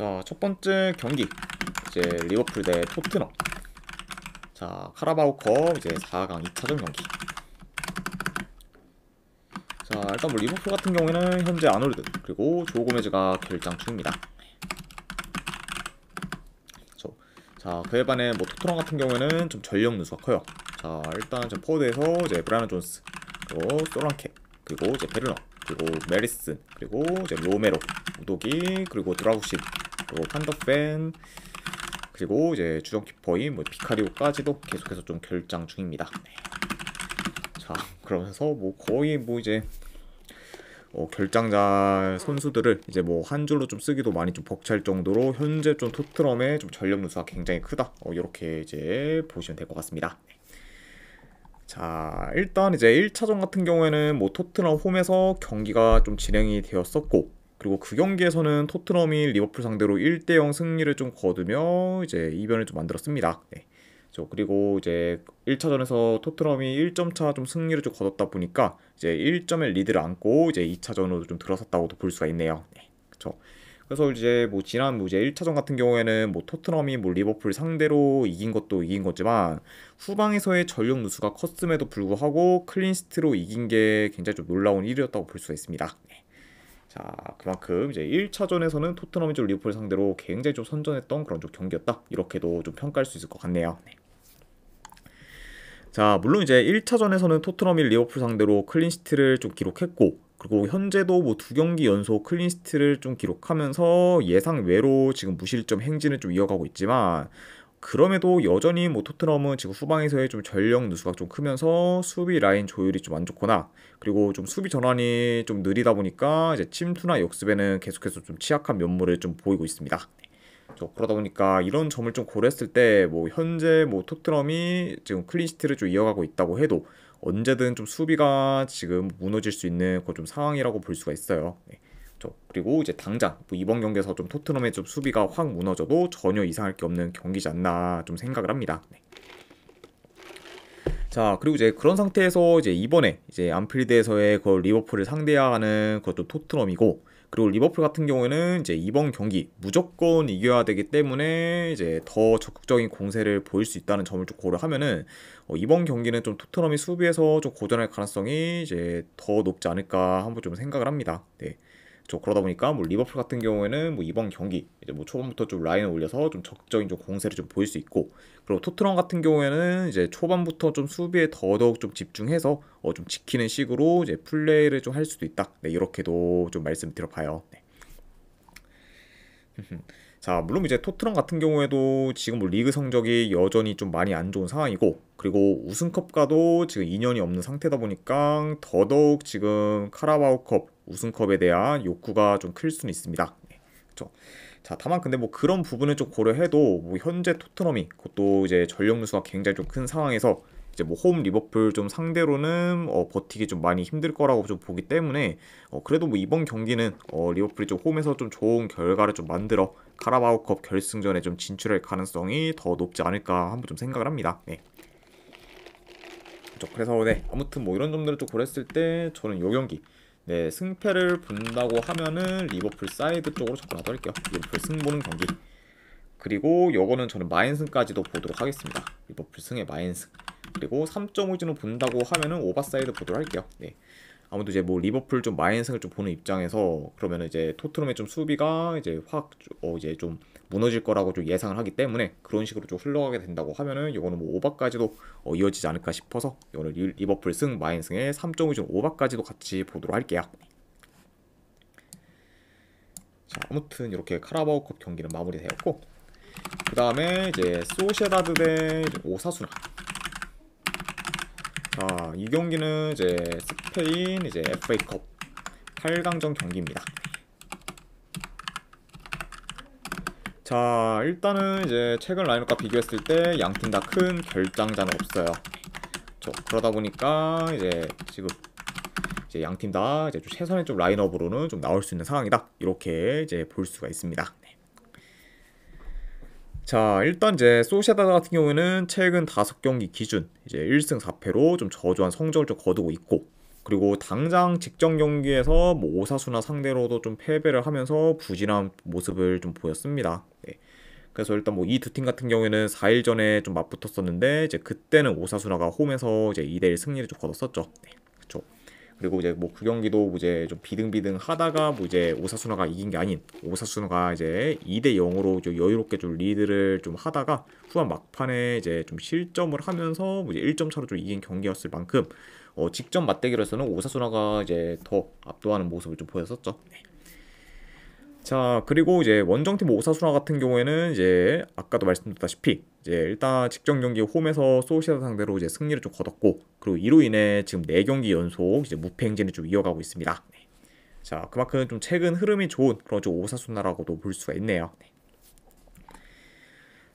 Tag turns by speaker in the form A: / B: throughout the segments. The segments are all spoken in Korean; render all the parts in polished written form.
A: 자, 첫 번째 경기 이제 리버풀 대 토트넘. 자, 카라바오컵 이제 4강 2차전 경기. 자, 일단 뭐 리버풀 같은 경우에는 현재 아놀드 그리고 조 고메즈가 결장 중입니다. 자, 그에 반해 뭐 토트넘 같은 경우에는 좀 전력 누수가 커요. 자, 일단 저 포워드에서 이제 브라이언 존스 그리고 소란케 그리고 이제 베르너 그리고 메리슨 그리고 이제 로메로 우도기 그리고 드라구신 그리고 판더펜 그리고 이제 주전 키퍼인 뭐 비카리오까지도 계속해서 좀 결장 중입니다. 네. 자, 그러면서 뭐 거의 뭐 이제 결장자 선수들을 이제 뭐 한 줄로 좀 쓰기도 많이 좀 벅찰 정도로 현재 좀 토트넘의 좀 전력 누수가 굉장히 크다. 이렇게 이제 보시면 될 것 같습니다. 자, 일단 이제 1차전 같은 경우에는 뭐 토트넘 홈에서 경기가 좀 진행이 되었었고, 그리고 그 경기에서는 토트넘이 리버풀 상대로 1대0 승리를 좀 거두며 이제 이변을 좀 만들었습니다. 네. 그리고 이제 1차전에서 토트넘이 1점 차 좀 승리를 좀 거뒀다 보니까 이제 1점의 리드를 안고 이제 2차전으로 좀 들어섰다고도 볼 수가 있네요. 네. 그렇죠. 그래서 이제 뭐 지난 뭐 이제 1차전 같은 경우에는 뭐 토트넘이 뭐 리버풀 상대로 이긴 것도 이긴 거지만 후방에서의 전력 누수가 컸음에도 불구하고 클린시트로 이긴 게 굉장히 좀 놀라운 일이었다고 볼 수가 있습니다. 네. 자, 그만큼 이제 1차전에서는 토트넘이 좀 리버풀 상대로 굉장히 좀 선전했던 그런 좀 경기였다. 이렇게도 좀 평가할 수 있을 것 같네요. 네. 자, 물론 이제 1차전에서는 토트넘이 리버풀 상대로 클린시트를 좀 기록했고, 그리고 현재도 뭐 2경기 연속 클린시트를 좀 기록하면서 예상 외로 지금 무실점 행진을 좀 이어가고 있지만, 그럼에도 여전히 뭐 토트넘은 지금 후방에서의 좀 전력 누수가 좀 크면서 수비 라인 조율이 좀 안 좋거나, 그리고 좀 수비 전환이 좀 느리다 보니까 이제 침투나 역습에는 계속해서 좀 취약한 면모를 좀 보이고 있습니다. 그러다 보니까 이런 점을 좀 고려했을 때 뭐 현재 뭐 토트넘이 지금 클린시트를 좀 이어가고 있다고 해도 언제든 좀 수비가 지금 무너질 수 있는 그 좀 상황이라고 볼 수가 있어요. 네. 그리고 이제 당장 뭐 이번 경기에서 좀 토트넘의 좀 수비가 확 무너져도 전혀 이상할 게 없는 경기지 않나 좀 생각을 합니다. 네. 자, 그리고 이제 그런 상태에서 이제 이번에 이제 안필드에서의 그 리버풀을 상대해야 하는 그것도 토트넘이고, 그리고 리버풀 같은 경우에는 이제 이번 경기 무조건 이겨야 되기 때문에 이제 더 적극적인 공세를 보일 수 있다는 점을 좀 고려하면은 이번 경기는 좀 토트넘이 수비에서 좀 고전할 가능성이 이제 더 높지 않을까 한번 좀 생각을 합니다. 네. 그러다 보니까 뭐 리버풀 같은 경우에는 뭐 이번 경기 이제 뭐 초반부터 좀 라인을 올려서 좀 적극적인 좀 공세를 좀 보일 수 있고, 그리고 토트넘 같은 경우에는 이제 초반부터 좀 수비에 더더욱 좀 집중해서 좀 지키는 식으로 이제 플레이를 좀 할 수도 있다. 네, 이렇게도 좀 말씀드려봐요. 네. 자, 물론 이제 토트넘 같은 경우에도 지금 뭐 리그 성적이 여전히 좀 많이 안 좋은 상황이고, 그리고 우승컵과도 지금 인연이 없는 상태다 보니까 더더욱 지금 카라바오컵 우승컵에 대한 욕구가 좀 클 수는 있습니다. 네, 그렇죠. 자, 다만 근데 뭐 그런 부분을 좀 고려해도 뭐 현재 토트넘이 그것도 이제 전력 누수가 굉장히 좀 큰 상황에서 이제 뭐 홈 리버풀 좀 상대로는 버티기 좀 많이 힘들 거라고 좀 보기 때문에 그래도 뭐 이번 경기는 리버풀이 좀 홈에서 좀 좋은 결과를 좀 만들어 카라바오컵 결승전에 좀 진출할 가능성이 더 높지 않을까 한번 좀 생각을 합니다. 네. 그래서 네, 아무튼 뭐 이런 점들을 좀 고려했을 때 저는 요 경기 네, 승패를 본다고 하면은 리버풀 사이드 쪽으로 접근하도록 할게요. 리버풀 승 보는 경기. 그리고 요거는 저는 마인승까지도 보도록 하겠습니다. 리버풀 승의 마인승. 그리고 3.5진을 본다고 하면은 오버사이드 보도록 할게요. 네. 아무도 이제 뭐 리버풀 좀 마인승을 좀 보는 입장에서 그러면은 이제 토트넘의 좀 수비가 이제 확 이제 좀 무너질 거라고 좀 예상을 하기 때문에 그런 식으로 좀 흘러가게 된다고 하면은 이거는 뭐 오버까지도 이어지지 않을까 싶어서 이거는 리버풀 승 마인승의 3.5진 오버까지도 같이 보도록 할게요. 자, 아무튼 이렇게 카라바오컵 경기는 마무리되었고, 그 다음에 이제 소시에다드 대 오사수나. 자, 이 경기는 이제 스페인 이제 FA컵 8강전 경기입니다. 자, 일단은 이제 최근 라인업과 비교했을 때 양 팀 다 큰 결장자는 없어요. 그러다 보니까 이제 지금 이제 양 팀 다 이제 좀 최선의 좀 라인업으로는 좀 나올 수 있는 상황이다. 이렇게 이제 볼 수가 있습니다. 네. 자, 일단 이제 소시에다드 같은 경우에는 최근 5경기 기준 이제 1승 4패로 좀 저조한 성적을 좀 거두고 있고, 그리고 당장 직전 경기에서 뭐 오사수나 상대로도 좀 패배를 하면서 부진한 모습을 좀 보였습니다. 네. 그래서 일단 뭐 이 두 팀 같은 경우에는 4일 전에 좀 맞붙었었는데 이제 그때는 오사수나가 홈에서 이제 2대1 승리를 좀 거뒀었죠. 네. 그렇죠. 그리고 이제 뭐 그 경기도 뭐 이제 좀 비등비등 하다가 뭐 이제 오사수나가 이긴 게 아닌 오사수나가 이제 2대 0으로 좀 여유롭게 좀 리드를 좀 하다가 후반 막판에 이제 좀 실점을 하면서 뭐 이제 1점 차로 좀 이긴 경기였을 만큼 직전 맞대결에서는 오사수나가 이제 더 압도하는 모습을 좀 보였었죠. 네. 자, 그리고 이제 원정팀 오사수나 같은 경우에는 이제 아까도 말씀드렸다시피 이제 일단 직전 경기 홈에서 소시에다 상대로 이제 승리를 좀 거뒀고, 그리고 이로 인해 지금 4경기 연속 이제 무패 행진을 좀 이어가고 있습니다. 네. 자, 그만큼 좀 최근 흐름이 좋은 그런 좀 오사수나라고도 볼 수가 있네요. 네.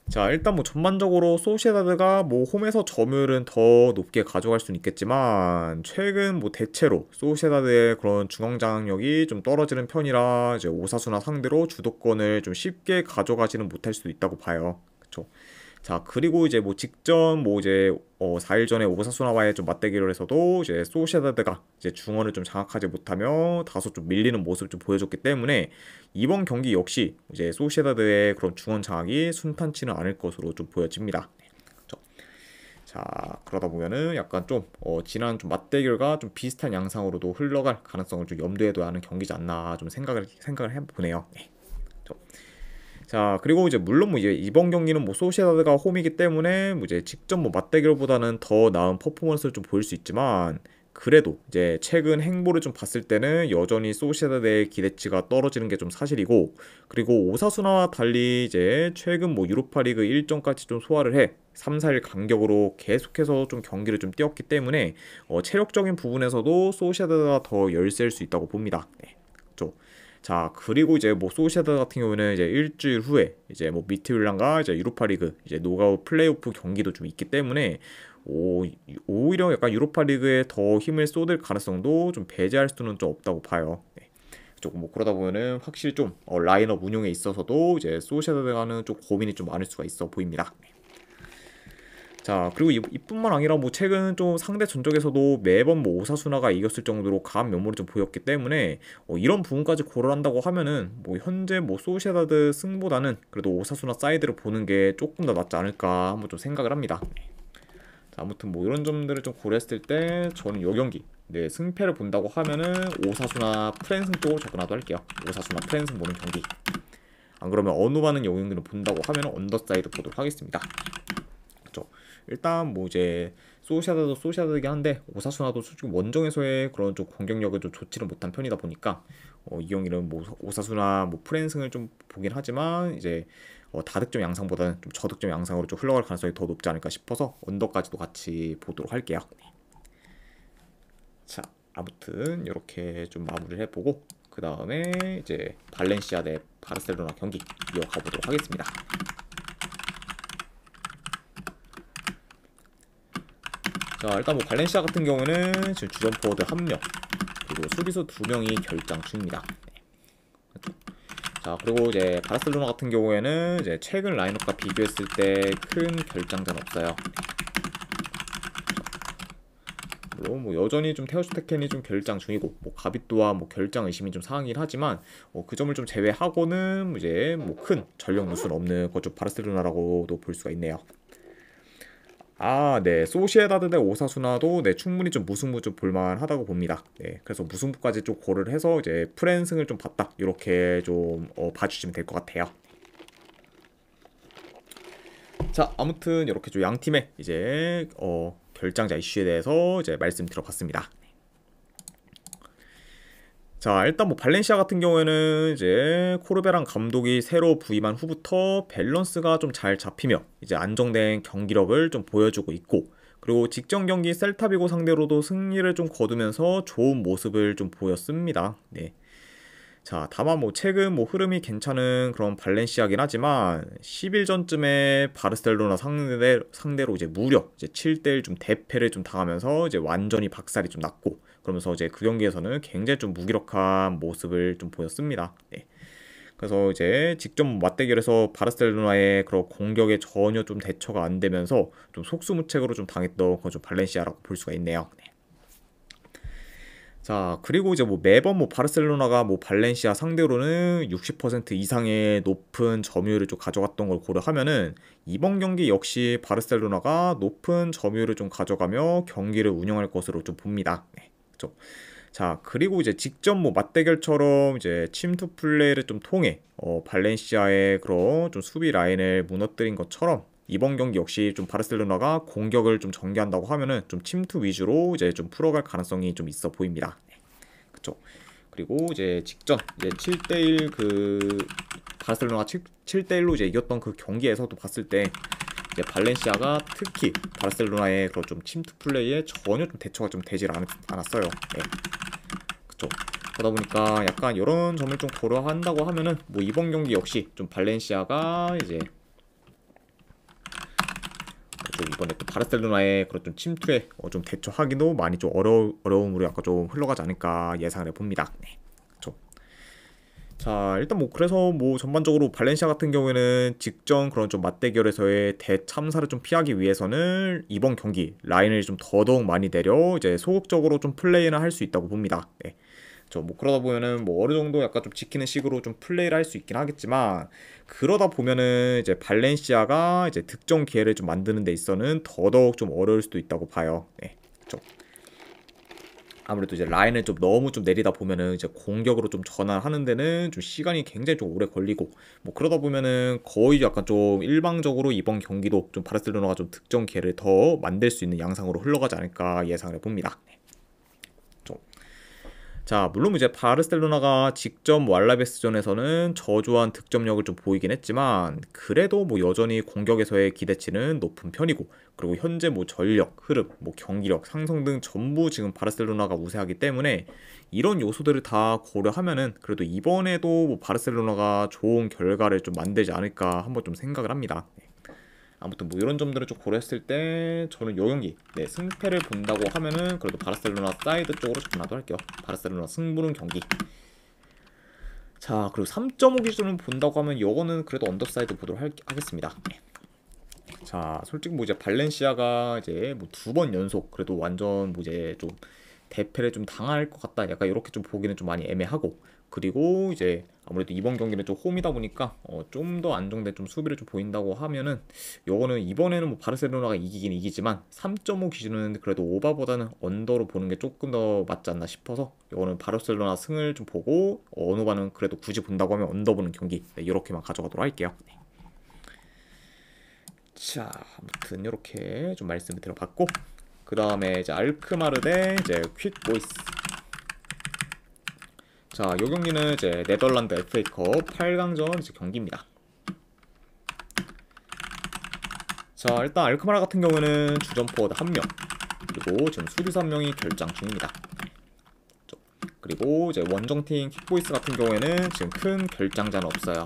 A: 자, 일단 뭐 전반적으로 소시에다드가 뭐 홈에서 점유율은 더 높게 가져갈 수는 있겠지만 최근 뭐 대체로 소시에다드의 그런 중앙 장악력이 좀 떨어지는 편이라 이제 오사수나 상대로 주도권을 좀 쉽게 가져가지는 못할 수도 있다고 봐요. 그쵸? 자, 그리고 이제 뭐 직전 뭐 이제 4일 전에 오사수나와의 좀 맞대결에서도 이제 소시에다드가 이제 중원을 좀 장악하지 못하며 다소 좀 밀리는 모습을 좀 보여줬기 때문에 이번 경기 역시 이제 소시에다드의 그런 중원 장악이 순탄치는 않을 것으로 좀 보여집니다. 그렇죠? 자, 그러다 보면은 약간 좀 지난 좀 맞대결과 좀 비슷한 양상으로도 흘러갈 가능성을 좀 염두에 둬야 하는 경기지 않나 좀 생각을 해보네요. 네. 그렇죠? 자, 그리고 이제 물론 뭐 이제 이번 경기는 뭐 소시에다드가 홈이기 때문에 뭐 이제 직접 뭐 맞대결보다는 더 나은 퍼포먼스를 좀 보일 수 있지만 그래도 이제 최근 행보를 좀 봤을 때는 여전히 소시에다드의 기대치가 떨어지는 게 좀 사실이고, 그리고 오사수나와 달리 이제 최근 뭐 유로파리그 일정까지 좀 소화를 해 3, 4일 간격으로 계속해서 좀 경기를 좀 뛰었기 때문에 체력적인 부분에서도 소시에다드가 더 열세일 수 있다고 봅니다. 네. 그렇죠. 자, 그리고 이제 뭐 소시에다드 같은 경우는 이제 일주일 후에 이제 뭐 미드필란과 이제 유로파리그 이제 노가웃 플레이오프 경기도 좀 있기 때문에 오히려 약간 유로파리그에 더 힘을 쏟을 가능성도 좀 배제할 수는 좀 없다고 봐요. 네. 조금 뭐 그러다 보면은 확실히 좀 라인업 운용에 있어서도 이제 소시에다드가는 좀 고민이 좀 많을 수가 있어 보입니다. 네. 자, 그리고 이뿐만 아니라 뭐 최근 좀 상대 전적에서도 매번 뭐 오사수나가 이겼을 정도로 강한 면모를 좀 보였기 때문에 이런 부분까지 고려한다고 하면은 뭐 현재 뭐 소시에다드 승보다는 그래도 오사수나 사이드를 보는 게 조금 더 낫지 않을까 한번 좀 생각을 합니다. 자, 아무튼 뭐 이런 점들을 좀 고려했을 때 저는 요 경기 네, 승패를 본다고 하면은 오사수나 프랜승 쪽으로 접근하도 할게요. 오사수나 프랜승 보는 경기. 안 그러면 어느 많은 영역들을 본다고 하면 언더사이드 보도록 하겠습니다. 그렇죠. 일단 뭐 이제 소시에다도 소시에다드긴 한데 오사수나도 솔직히 원정에서의 그런 좀 공격력을 좀 좋지는 못한 편이다 보니까 이 경기는 뭐 오사수나 뭐 프랜승을 좀 보긴 하지만 이제 다득점 양상보다는 좀 저득점 양상으로 좀 흘러갈 가능성이 더 높지 않을까 싶어서 언더까지도 같이 보도록 할게요. 자, 아무튼 이렇게 좀 마무리를 해보고 그 다음에 이제 발렌시아 대 바르셀로나 경기 이어가 보도록 하겠습니다. 자, 일단 뭐 발렌시아 같은 경우는 지금 주전 포워드 1명 그리고 수비수 2명이 결장 중입니다. 네. 자, 그리고 이제 바르셀로나 같은 경우에는 이제 최근 라인업과 비교했을 때 큰 결장자는 없어요. 물론 뭐 여전히 좀 테오 슈테켄이 좀 결장 중이고 뭐 가비또와 뭐 결장 의심이 좀 상하긴 하지만 그 점을 좀 제외하고는 이제 뭐 큰 전력 누수는 없는 그쪽 바르셀로나라고도 볼 수가 있네요. 아, 네. 소시에다드 대 오사수나도 네, 충분히 좀 무승부 좀 볼만하다고 봅니다. 네. 그래서 무승부까지 좀 고려를 해서 이제 프랜승을 좀 봤다. 이렇게 좀 봐주시면 될 것 같아요. 자, 아무튼 이렇게 좀 양 팀의 이제 결장자 이슈에 대해서 이제 말씀드려봤습니다. 자, 일단 뭐 발렌시아 같은 경우에는 이제 코르베란 감독이 새로 부임한 후부터 밸런스가 좀 잘 잡히며 이제 안정된 경기력을 좀 보여주고 있고, 그리고 직전 경기 셀타비고 상대로도 승리를 좀 거두면서 좋은 모습을 좀 보였습니다. 네. 자, 다만 뭐 최근 뭐 흐름이 괜찮은 그런 발렌시아긴 하지만 10일 전쯤에 바르셀로나 상대로 이제 무려 이제 7대1 좀 대패를 좀 당하면서 이제 완전히 박살이 좀 났고, 그러면서 이제 그 경기에서는 굉장히 좀 무기력한 모습을 좀 보였습니다. 네. 그래서 이제 직접 맞대결에서 바르셀로나의 그런 공격에 전혀 좀 대처가 안 되면서 좀 속수무책으로 좀 당했던 그런 좀 발렌시아라고 볼 수가 있네요. 네. 자, 그리고 이제 뭐 매번 뭐 바르셀로나가 뭐 발렌시아 상대로는 60% 이상의 높은 점유율을 좀 가져갔던 걸 고려하면은 이번 경기 역시 바르셀로나가 높은 점유율을 좀 가져가며 경기를 운영할 것으로 좀 봅니다. 네, 그렇죠. 자, 그리고 이제 직접 뭐 맞대결처럼 이제 침투 플레이를 좀 통해 발렌시아의 그런 좀 수비 라인을 무너뜨린 것처럼 이번 경기 역시 좀 바르셀로나가 공격을 좀 전개한다고 하면은 좀 침투 위주로 이제 좀 풀어갈 가능성이 좀 있어 보입니다. 네, 그쵸. 그리고 이제 직전 이제 7대1 그 바르셀로나가 7대1로 이제 이겼던 그 경기에서도 봤을 때 이제 발렌시아가 특히 바르셀로나의 그런 좀 침투 플레이에 전혀 좀 대처가 좀 되질 않았어요. 네. 그쵸. 그러다 보니까 약간 이런 점을 좀 고려한다고 하면은 뭐 이번 경기 역시 좀 발렌시아가 이제 좀 이번에 또 바르셀로나의 그런 좀 침투에 좀 대처하기도 많이 좀 어려움으로 약간 좀 흘러가지 않을까 예상을 해봅니다. 네. 그쵸. 자, 일단 뭐 그래서 뭐 전반적으로 발렌시아 같은 경우에는 직전 그런 좀 맞대결에서의 대참사를 좀 피하기 위해서는 이번 경기 라인을 좀 더더욱 많이 내려 이제 소극적으로 좀 플레이를 할 수 있다고 봅니다. 네. 뭐 그러다 보면은 뭐 어느 정도 약간 좀 지키는 식으로 좀 플레이를 할 수 있긴 하겠지만 그러다 보면은 이제 발렌시아가 이제 득점 기회를 좀 만드는 데 있어서는 더더욱 좀 어려울 수도 있다고 봐요. 네. 그렇죠. 아무래도 이제 라인을 좀 너무 좀 내리다 보면은 이제 공격으로 좀 전환하는 데는 좀 시간이 굉장히 좀 오래 걸리고 뭐 그러다 보면은 거의 약간 좀 일방적으로 이번 경기도 좀 바르셀로나가 좀 득점 기회를 더 만들 수 있는 양상으로 흘러가지 않을까 예상을 해봅니다. 네. 자, 물론 이제 바르셀로나가 직접 뭐 알라베스전에서는 저조한 득점력을 좀 보이긴 했지만 그래도 뭐 여전히 공격에서의 기대치는 높은 편이고 그리고 현재 뭐 전력, 흐름, 뭐 경기력, 상성 등 전부 지금 바르셀로나가 우세하기 때문에 이런 요소들을 다 고려하면은 그래도 이번에도 뭐 바르셀로나가 좋은 결과를 좀 만들지 않을까 한번 좀 생각을 합니다. 아무튼 뭐 이런 점들을 좀 고려했을 때 저는 요 경기 승패를 본다고 하면은 그래도 바르셀로나 사이드 쪽으로 전화도 할게요. 바르셀로나 승부는 경기. 자, 그리고 3.5 기준을 본다고 하면 요거는 그래도 언더사이드 보도록 하겠습니다. 자, 솔직히 뭐 이제 발렌시아가 이제 뭐 2번 연속 그래도 완전 뭐 이제 좀 대패를 좀 당할 것 같다. 약간 이렇게 좀 보기는 좀 많이 애매하고 그리고 이제 아무래도 이번 경기는 좀 홈이다 보니까 좀 더 안정된 좀 수비를 좀 보인다고 하면은 요거는 이번에는 뭐 바르셀로나가 이기긴 이기지만 3.5 기준은 그래도 오바보다는 언더로 보는 게 조금 더 맞지 않나 싶어서 요거는 바르셀로나 승을 좀 보고 어느 바는 그래도 굳이 본다고 하면 언더 보는 경기 이렇게만 가져가도록 할게요. 자, 아무튼 이렇게 좀 말씀을 드려봤고 그 다음에 이제 알크마르 대 이제 퀵보이스. 자, 요 경기는 이제 네덜란드 FA컵 8강전 이제 경기입니다. 자, 일단 알크마르 같은 경우는 주전 포워드 1명 그리고 지금 수비수 1명이 결장 중입니다. 그리고 이제 원정팀 킥보이스 같은 경우에는 지금 큰 결장자는 없어요.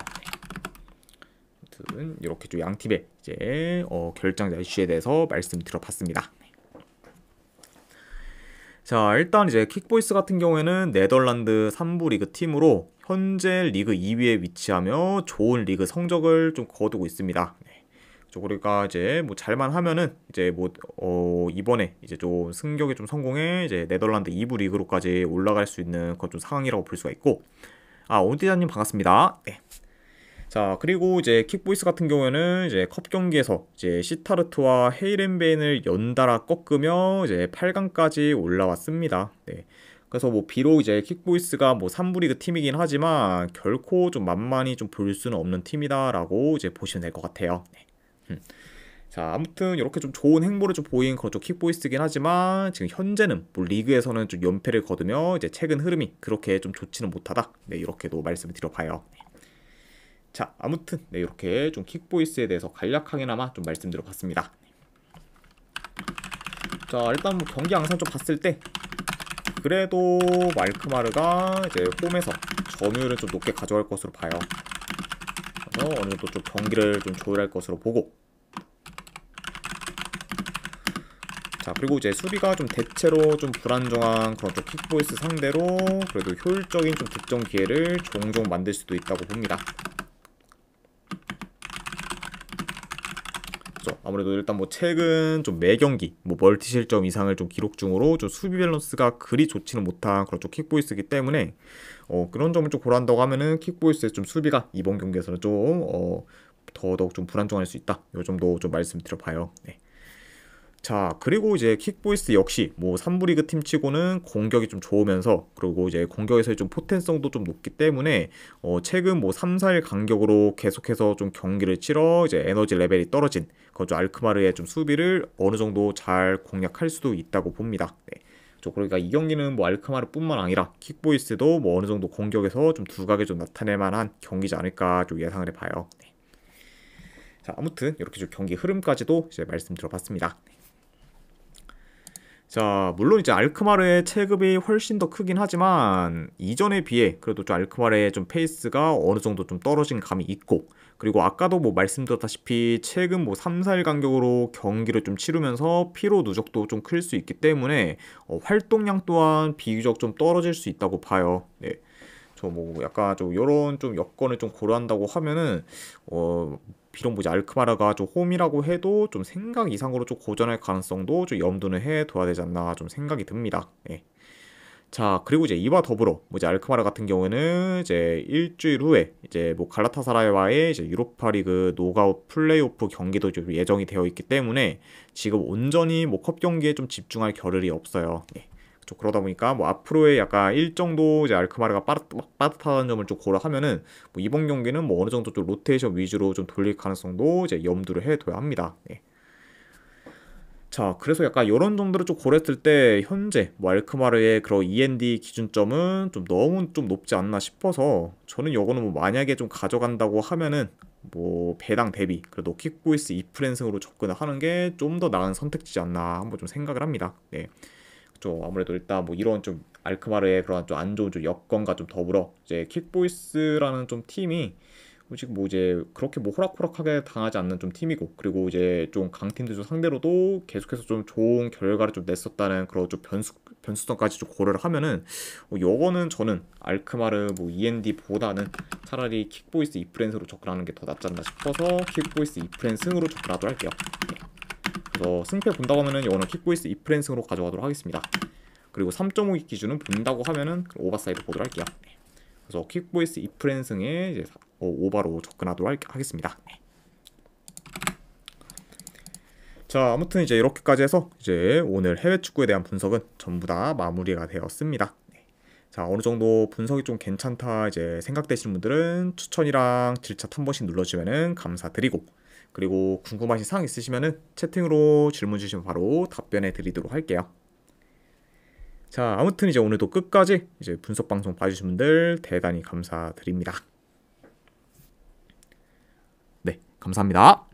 A: 아무튼 이렇게 좀 양 팀의 이제 결장자 이슈에 대해서 말씀드려봤습니다. 자, 일단 이제 킥보이스 같은 경우에는 네덜란드 3부 리그 팀으로 현재 리그 2위에 위치하며 좋은 리그 성적을 좀 거두고 있습니다. 그러니까 이제 뭐 잘만 하면은 이제 뭐 이번에 이제 좀 승격에 좀 성공해 이제 네덜란드 2부 리그로까지 올라갈 수 있는 그런 좀 상황이라고 볼 수가 있고 오디자님 반갑습니다. 네. 자, 그리고 이제 킥보이스 같은 경우에는 이제 컵 경기에서 이제 시타르트와 헤이렌베인을 연달아 꺾으며 이제 8강까지 올라왔습니다. 네. 그래서 뭐 비록 이제 킥보이스가 뭐 3부 리그 팀이긴 하지만 결코 좀 만만히 좀 볼 수는 없는 팀이다라고 이제 보시면 될 것 같아요. 네. 자, 아무튼 이렇게 좀 좋은 행보를 좀 보인 그런 좀 킥보이스긴 하지만 지금 현재는 뭐 리그에서는 좀 연패를 거두며 이제 최근 흐름이 그렇게 좀 좋지는 못하다. 네, 이렇게도 말씀을 드려봐요. 자, 아무튼 이렇게 좀 킥보이스에 대해서 간략하게나마 좀 말씀드려봤습니다. 자, 일단 뭐 경기 양상 좀 봤을 때 그래도 알크마르가 이제 홈에서 점유율을 좀 높게 가져갈 것으로 봐요. 그래서 어느 정도 좀 경기를 좀 조율할 것으로 보고 자, 그리고 이제 수비가 좀 대체로 좀 불안정한 그런 좀 킥보이스 상대로 그래도 효율적인 좀 득점 기회를 종종 만들 수도 있다고 봅니다. 아무래도 일단 뭐 최근 좀 매 경기 뭐 멀티 실점 이상을 좀 기록 중으로 좀 수비 밸런스가 그리 좋지는 못한 그런 좀 킥보이스이기 때문에 그런 점을 좀 고려한다고 하면은 킥보이스의 좀 수비가 이번 경기에서는 좀 더더욱 좀 불안정할 수 있다. 요 정도 좀 말씀드려봐요. 네. 자, 그리고 이제 킥보이스 역시 뭐 3부 리그 팀치고는 공격이 좀 좋으면서 그리고 이제 공격에서의 좀 포텐성도 좀 높기 때문에 최근 뭐 3, 4일 간격으로 계속해서 좀 경기를 치러 이제 에너지 레벨이 떨어진 그좀 알크마르의 좀 수비를 어느 정도 잘 공략할 수도 있다고 봅니다. 네. 그러니까 이 경기는 뭐 알크마르뿐만 아니라 킥보이스도 뭐 어느 정도 공격에서 좀 두각을 좀 나타낼 만한 경기지 않을까 좀 예상을 해봐요. 네. 자, 아무튼 이렇게 좀 경기 흐름까지도 이제 말씀드려봤습니다. 자, 물론 이제 알크마르의 체급이 훨씬 더 크긴 하지만 이전에 비해 그래도 좀 알크마르의 좀 페이스가 어느 정도 좀 떨어진 감이 있고, 그리고 아까도 뭐 말씀드렸다시피 최근 뭐 3, 4일 간격으로 경기를 좀 치르면서 피로 누적도 좀 클 수 있기 때문에 활동량 또한 비교적 좀 떨어질 수 있다고 봐요. 네. 저 뭐 약간 좀 요런 좀 여건을 좀 고려한다고 하면은 비록 뭐지 알크마르가 좀 홈이라고 해도 좀 생각 이상으로 좀 고전할 가능성도 좀 염두는 해둬야 되지 않나 좀 생각이 듭니다. 예. 자, 그리고 이제 이와 더불어 뭐지 알크마르 같은 경우에는 이제 일주일 후에 이제 뭐 갈라타사라이와의 이제 유로파리그 노가웃 플레이오프 경기도 좀 예정이 되어 있기 때문에 지금 온전히 뭐 컵 경기에 좀 집중할 겨를이 없어요. 예. 그러다 보니까 뭐 앞으로의 약간 일정도 이제 알크마르가 빠듯하다는 점을 좀 고려하면은 뭐 이번 경기는 뭐 어느 정도 좀 로테이션 위주로 좀 돌릴 가능성도 이제 염두를 해둬야 합니다. 네. 자, 그래서 약간 이런 점들을 좀 고려했을 때 현재 뭐 알크마르의 그런 END 기준점은 좀 너무 좀 높지 않나 싶어서 저는 요거는 뭐 만약에 좀 가져간다고 하면은 뭐 배당 대비 그래도 킥보이스 2프랜승으로 접근을 하는 게 좀 더 나은 선택지지 않나 한번 좀 생각을 합니다. 네. 아무래도 일단 뭐 이런 좀 알크마르의 그런 좀 안 좋은 좀 여건과 좀 더불어 이제 킥보이스라는 좀 팀이 지금 뭐 이제 그렇게 뭐 호락호락하게 당하지 않는 좀 팀이고, 그리고 이제 좀 강팀들 좀 상대로도 계속해서 좀 좋은 결과를 좀 냈었다는 그런 좀 변수성까지 좀 고려를 하면은 요거는 저는 알크마르 뭐 END보다는 차라리 킥보이스 2프랜스로 접근하는 게 더 낫지 않나 싶어서 킥보이스 2프랜 승으로 접근하도록 할게요. 네. 그래서 승패 본다고 하면은 이거는 킥보이스 2프랜승으로 가져가도록 하겠습니다. 그리고 3.5 기준은 본다고 하면은 오버사이드 보도록 할게요. 네. 그래서 킥보이스 2프랜승에 이제 오버로 접근하도록 하겠습니다. 네. 자, 아무튼 이제 이렇게까지 해서 이제 오늘 해외 축구에 대한 분석은 전부 다 마무리가 되었습니다. 네. 자, 어느 정도 분석이 좀 괜찮다 이제 생각되시는 분들은 추천이랑 질차 한 번씩 눌러주시면 감사드리고, 그리고 궁금하신 사항 있으시면은 채팅으로 질문 주시면 바로 답변해 드리도록 할게요. 자, 아무튼 이제 오늘도 끝까지 이제 분석 방송 봐주신 분들 대단히 감사드립니다. 네, 감사합니다.